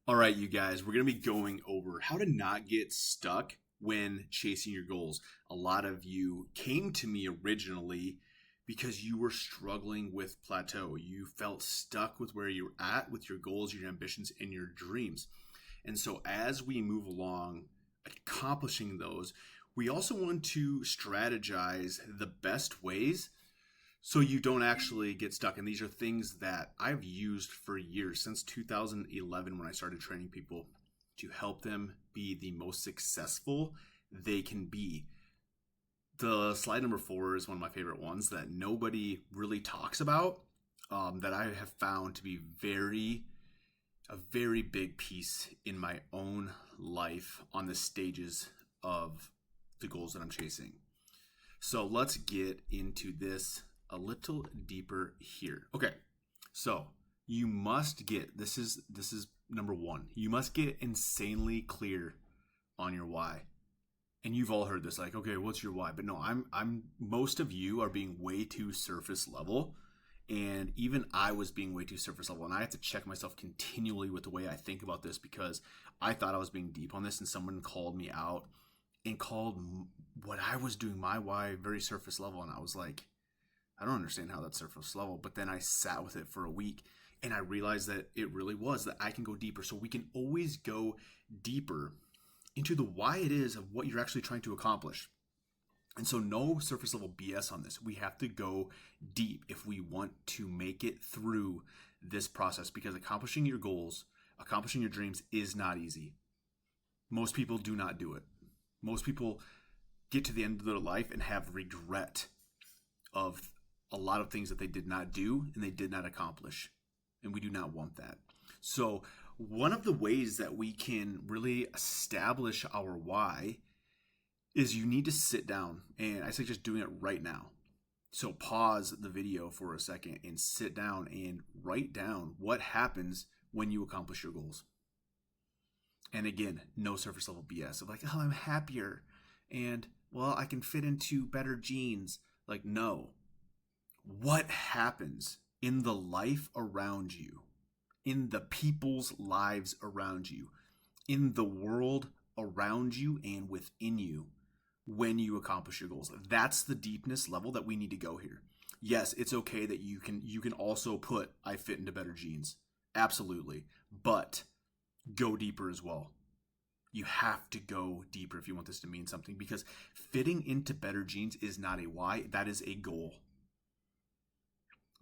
All right, you guys, we're going to be going over how to not get stuck when chasing your goals. A lot of you came to me originally because you were struggling with plateau. You felt stuck with where you're at with your goals, your ambitions, and your dreams. And so, as we move along accomplishing those, we also want to strategize the best ways so you don't actually get stuck. And these are things that I've used for years, since 2011 when I started training people to help them be the most successful they can be. The slide number 4 is one of my favorite ones that nobody really talks about, that I have found to be a very big piece in my own life on the stages of the goals that I'm chasing. So let's get into this a little deeper here. Okay, so you must get this is number 1. You must get insanely clear on your why. And you've all heard this, like, okay, what's your why? But no, I'm most of you are being way too surface level, and even I was being way too surface level, and I have to check myself continually with the way I think about this, because I thought I was being deep on this, and someone called me out and called what I was doing, my why, very surface level, and I was like, I don't understand how that's surface level. But then I sat with it for a week and I realized that it really was, that I can go deeper. So we can always go deeper into the why it is of what you're actually trying to accomplish. And so no surface level BS on this. We have to go deep if we want to make it through this process, because accomplishing your goals, accomplishing your dreams is not easy. Most people do not do it. Most people get to the end of their life and have regret of a lot of things that they did not do and they did not accomplish. And we do not want that. So one of the ways that we can really establish our why is you need to sit down, and I suggest doing it right now. So pause the video for a second and sit down and write down what happens when you accomplish your goals. And again, no surface level BS of like, oh, I'm happier and, well, I can fit into better jeans. Like, no. What happens in the life around you, in the people's lives around you, in the world around you and within you when you accomplish your goals? That's the deepness level that we need to go here. Yes, it's okay that you can also put I fit into better jeans. Absolutely. But go deeper as well. You have to go deeper if you want this to mean something, because fitting into better jeans is not a why, that is a goal.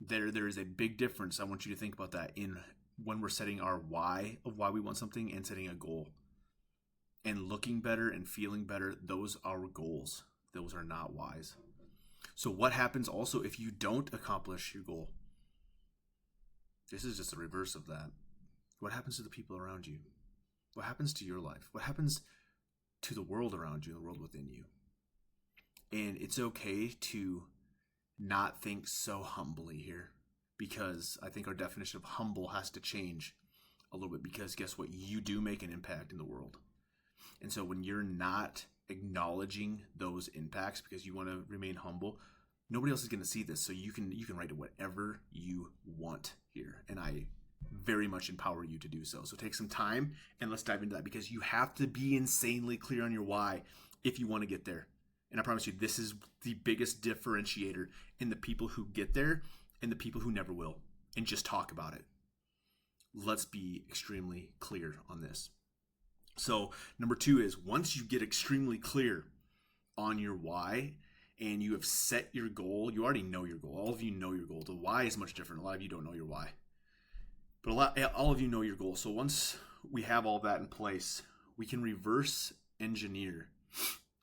There is a big difference. I want you to think about that in when we're setting our why of why we want something and setting a goal. And looking better and feeling better, those are goals. Those are not whys. So what happens also if you don't accomplish your goal? This is just the reverse of that. What happens to the people around you? What happens to your life? What happens to the world around you, the world within you? And it's okay to not think so humbly here, because I think our definition of humble has to change a little bit, because guess what? You do make an impact in the world. And so when you're not acknowledging those impacts because you want to remain humble, nobody else is going to see this. So you can write whatever you want here. And I very much empower you to do so. So take some time and let's dive into that, because you have to be insanely clear on your why if you want to get there. And I promise you, this is the biggest differentiator in the people who get there and the people who never will and just talk about it. Let's be extremely clear on this. So number 2 is, once you get extremely clear on your why and you have set your goal, you already know your goal. All of you know your goal. The why is much different. A lot of you don't know your why. But all of you know your goal. So once we have all that in place, we can reverse engineer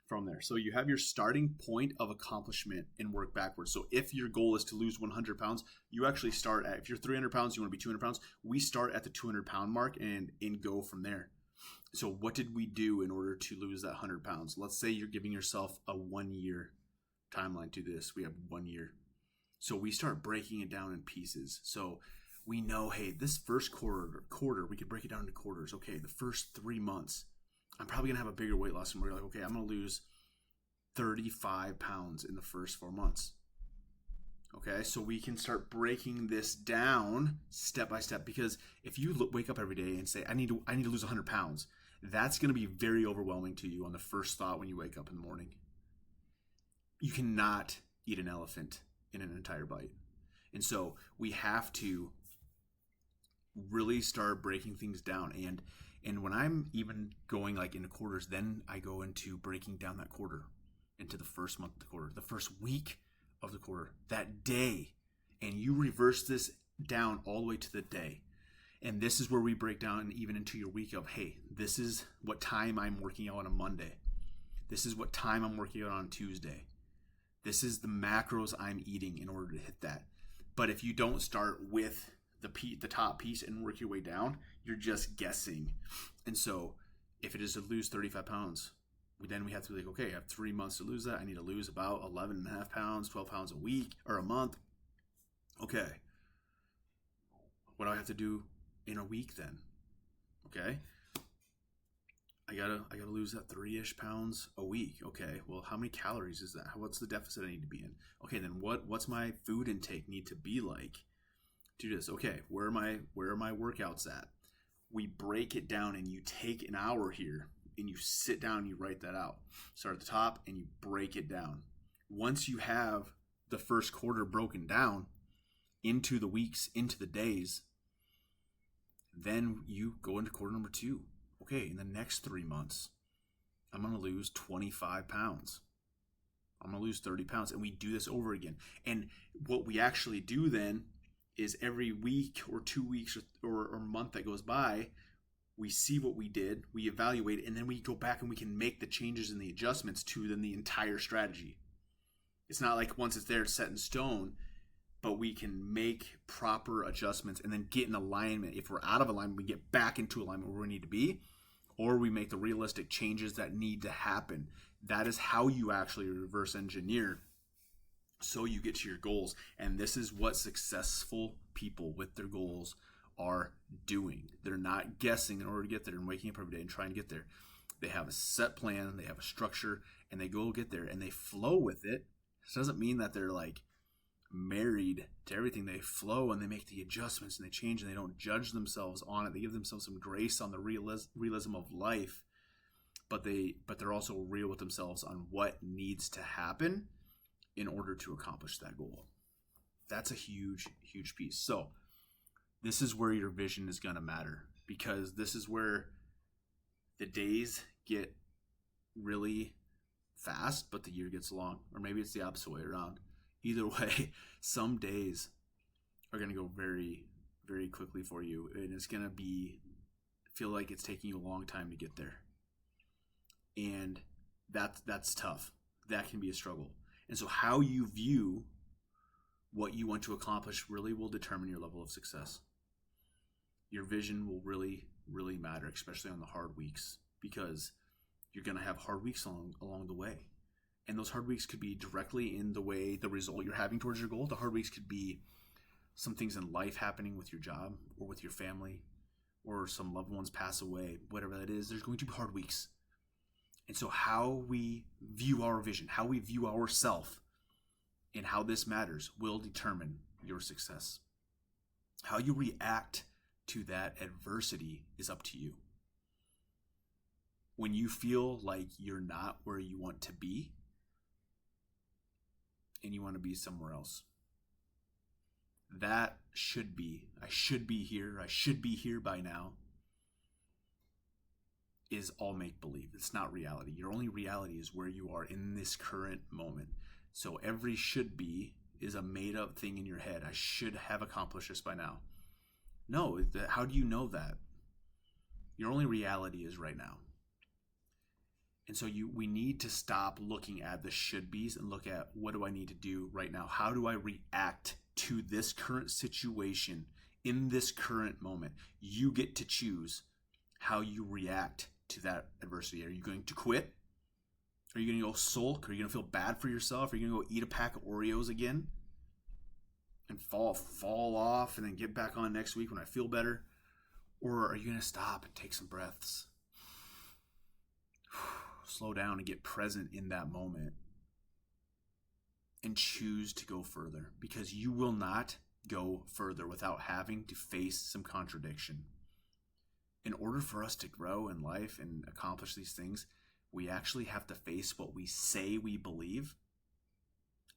from there. So you have your starting point of accomplishment and work backwards. So if your goal is to lose 100 pounds, you actually start at, if you're 300 pounds, you want to be 200 pounds, we start at the 200 pound mark and go from there. So what did we do in order to lose that 100 pounds? Let's say you're giving yourself a 1-year timeline to this. We have 1 year. So we start breaking it down in pieces. So we know, hey, this first quarter, we could break it down into quarters. Okay, the first 3 months, I'm probably going to have a bigger weight loss. And we're like, okay, I'm going to lose 35 pounds in the first 4 months. Okay, so we can start breaking this down step by step. Because if you wake up every day and say, I need to lose 100 pounds, that's going to be very overwhelming to you on the first thought when you wake up in the morning. You cannot eat an elephant in an entire bite. And so we have to really start breaking things down. And when I'm even going like into quarters, then I go into breaking down that quarter into the first month of the quarter, the first week of the quarter, that day. And you reverse this down all the way to the day. And this is where we break down even into your week of, hey, this is what time I'm working out on a Monday. This is what time I'm working out on Tuesday. This is the macros I'm eating in order to hit that. But if you don't start with the top piece and work your way down, you're just guessing. And so if it is to lose 35 pounds, then we have to be like, okay, I have 3 months to lose that. I need to lose about 11 and a half pounds, 12 pounds a week or a month. Okay. What do I have to do in a week then? Okay. I gotta lose that 3-ish pounds a week. Okay, well, how many calories is that? What's the deficit I need to be in? Okay, then what's my food intake need to be like to do this? Okay, where are my workouts at? We break it down, and you take an hour here and you sit down and you write that out. Start at the top and you break it down. Once you have the first quarter broken down into the weeks, into the days, then you go into quarter number 2. Okay, in the next 3 months, I'm going to lose 25 pounds. I'm going to lose 30 pounds. And we do this over again. And what we actually do then is every week or 2 weeks or month that goes by, we see what we did, we evaluate, and then we go back and we can make the changes and the adjustments to then the entire strategy. It's not like once it's there, it's set in stone, but we can make proper adjustments and then get in alignment. If we're out of alignment, we get back into alignment where we need to be, or we make the realistic changes that need to happen. That is how you actually reverse engineer so you get to your goals. And this is what successful people with their goals are doing. They're not guessing in order to get there and waking up every day and trying to get there. They have a set plan, they have a structure, and they go get there and they flow with it. This doesn't mean that they're like married to everything. They flow and they make the adjustments and they change, and they don't judge themselves on it. They give themselves some grace on the realism of life, but they're also real with themselves on what needs to happen in order to accomplish that goal. That's a huge piece. So this is where your vision is going to matter, because this is where the days get really fast but the year gets long. Or maybe it's the opposite way around. Either way, some days are going to go very, very quickly for you, and it's going to feel like it's taking you a long time to get there. And that's tough. That can be a struggle. And so how you view what you want to accomplish really will determine your level of success. Your vision will really, really matter, especially on the hard weeks, because you're going to have hard weeks along the way. And those hard weeks could be directly in the result you're having towards your goal. The hard weeks could be some things in life happening with your job or with your family, or some loved ones pass away, whatever that is. There's going to be hard weeks. And so how we view our vision, how we view ourselves, and how this matters will determine your success. How you react to that adversity is up to you. When you feel like you're not where you want to be, and you want to be somewhere else, that should be, I should be here by now, is all make-believe. It's not reality. Your only reality is where you are in this current moment. So every should be is a made-up thing in your head. I should have accomplished this by now. No, how do you know that? Your only reality is right now. And so we need to stop looking at the should-bes and look at, what do I need to do right now? How do I react to this current situation in this current moment? You get to choose how you react to that adversity. Are you going to quit? Are you going to go sulk? Are you going to feel bad for yourself? Are you going to go eat a pack of Oreos again and fall off and then get back on next week when I feel better? Or are you going to stop and take some breaths? Slow down and get present in that moment and choose to go further, because you will not go further without having to face some contradiction. In order for us to grow in life and accomplish these things, we actually have to face what we say we believe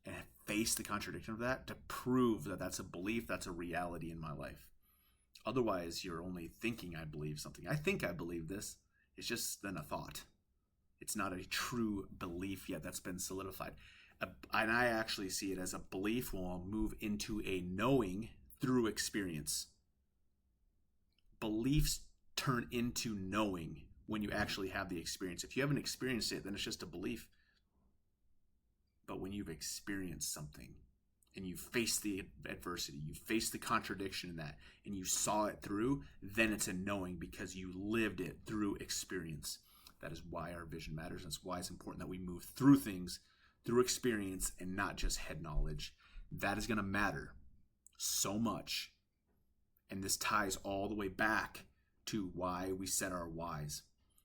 and face the contradiction of that to prove that that's a belief, that's a reality in my life. Otherwise, you're only thinking I believe something. I think I believe this. It's just then a thought. It's not a true belief yet that's been solidified. And I actually see it as a belief will move into a knowing through experience. Beliefs turn into knowing when you actually have the experience. If you haven't experienced it, then it's just a belief. But when you've experienced something and you face the adversity, you face the contradiction in that, and you saw it through, then it's a knowing because you lived it through experience. That is why our vision matters. That's why it's important that we move through things through experience and not just head knowledge. That is going to matter so much. And this ties all the way back to why we set our whys.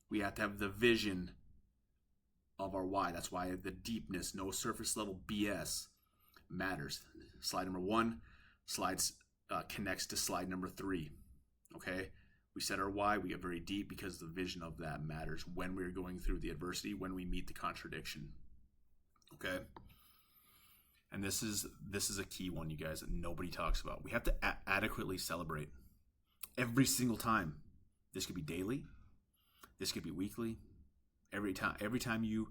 We have to have the vision of our why. That's why the deepness, no surface level BS matters. Slide number 1 connects to slide number 3. Okay? We set our why, we get very deep because the vision of that matters when we're going through the adversity, when we meet the contradiction. Okay? And this is a key one, you guys, that nobody talks about. We have to adequately celebrate every single time. This could be daily. This could be weekly. Every time you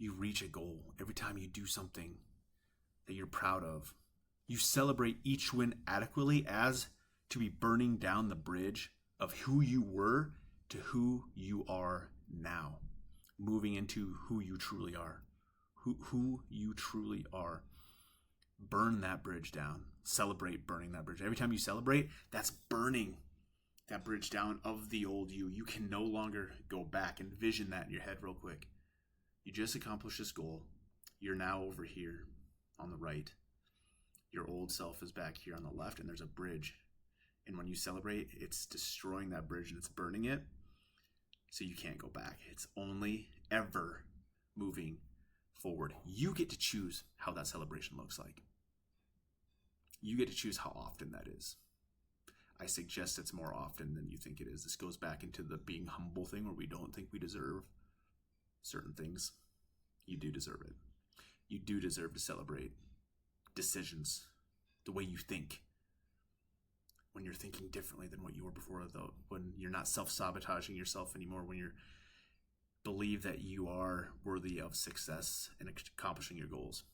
reach a goal, every time you do something that you're proud of, you celebrate each win adequately as to be burning down the bridge of who you were to who you are now, moving into who you truly are. Who you truly are. Burn that bridge down. Celebrate burning that bridge. Every time you celebrate, that's burning that bridge down of the old you. You can no longer go back. Envision that in your head real quick. You just accomplished this goal. You're now over here on the right. Your old self is back here on the left, and there's a bridge. And when you celebrate, it's destroying that bridge and it's burning it, so you can't go back. It's only ever moving forward. You get to choose how that celebration looks like. You get to choose how often that is. I suggest it's more often than you think it is. This goes back into the being humble thing where we don't think we deserve certain things. You do deserve it. You do deserve to celebrate decisions, the way you think. When you're thinking differently than what you were before, though, when you're not self-sabotaging yourself anymore, when you believe that you are worthy of success and accomplishing your goals.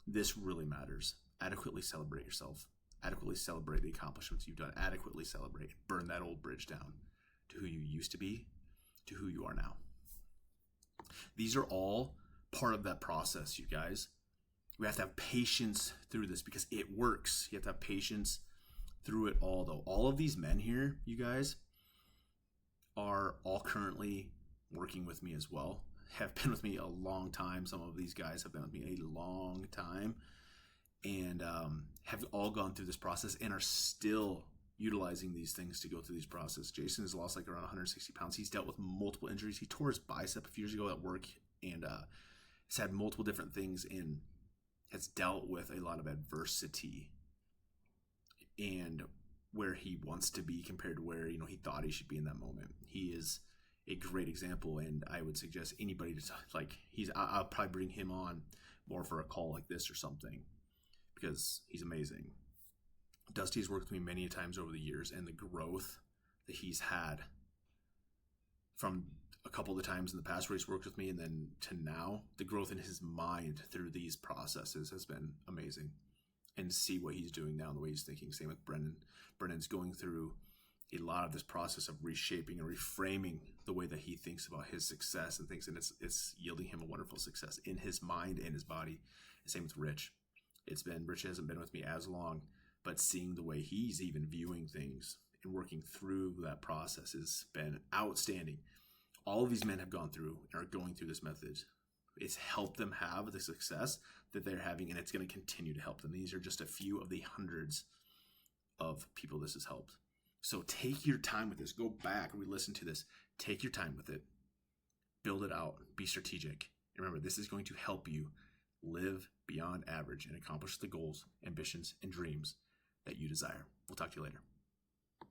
This really matters. Adequately celebrate yourself. Adequately celebrate the accomplishments you've done. Adequately celebrate. Burn that old bridge down to who you used to be, to who you are now. These are all part of that process, you guys. We have to have patience through this because it works. You have to have patience through it all, though. All of these men here, you guys, are all currently working with me as well. Have been with me a long time. Some of these guys have been with me a long time and have all gone through this process and are still utilizing these things to go through these processes. Jason has lost like around 160 pounds. He's dealt with multiple injuries. He tore his bicep a few years ago at work and has had multiple different things and has dealt with a lot of adversity and where he wants to be compared to where he thought he should be in that moment. He is a great example, and I would suggest anybody to I'll probably bring him on more for a call like this or something because he's amazing. Dusty has worked with me many times over the years, and the growth that he's had from a couple of the times in the past where he's worked with me and then to now, the growth in his mind through these processes has been amazing. And see what he's doing now, the way he's thinking. Same with Brennan. Brennan's going through a lot of this process of reshaping and reframing the way that he thinks about his success and things, and it's yielding him a wonderful success in his mind and his body. And same with Rich. Rich hasn't been with me as long, but seeing the way he's even viewing things and working through that process has been outstanding. All of these men have gone through and are going through this method. It's helped them have the success that they're having, and it's going to continue to help them. These are just a few of the hundreds of people this has helped. So take your time with this. Go back and re-listen to this. Take your time with it. Build it out. Be strategic. Remember, this is going to help you live beyond average and accomplish the goals, ambitions, and dreams that you desire. We'll talk to you later.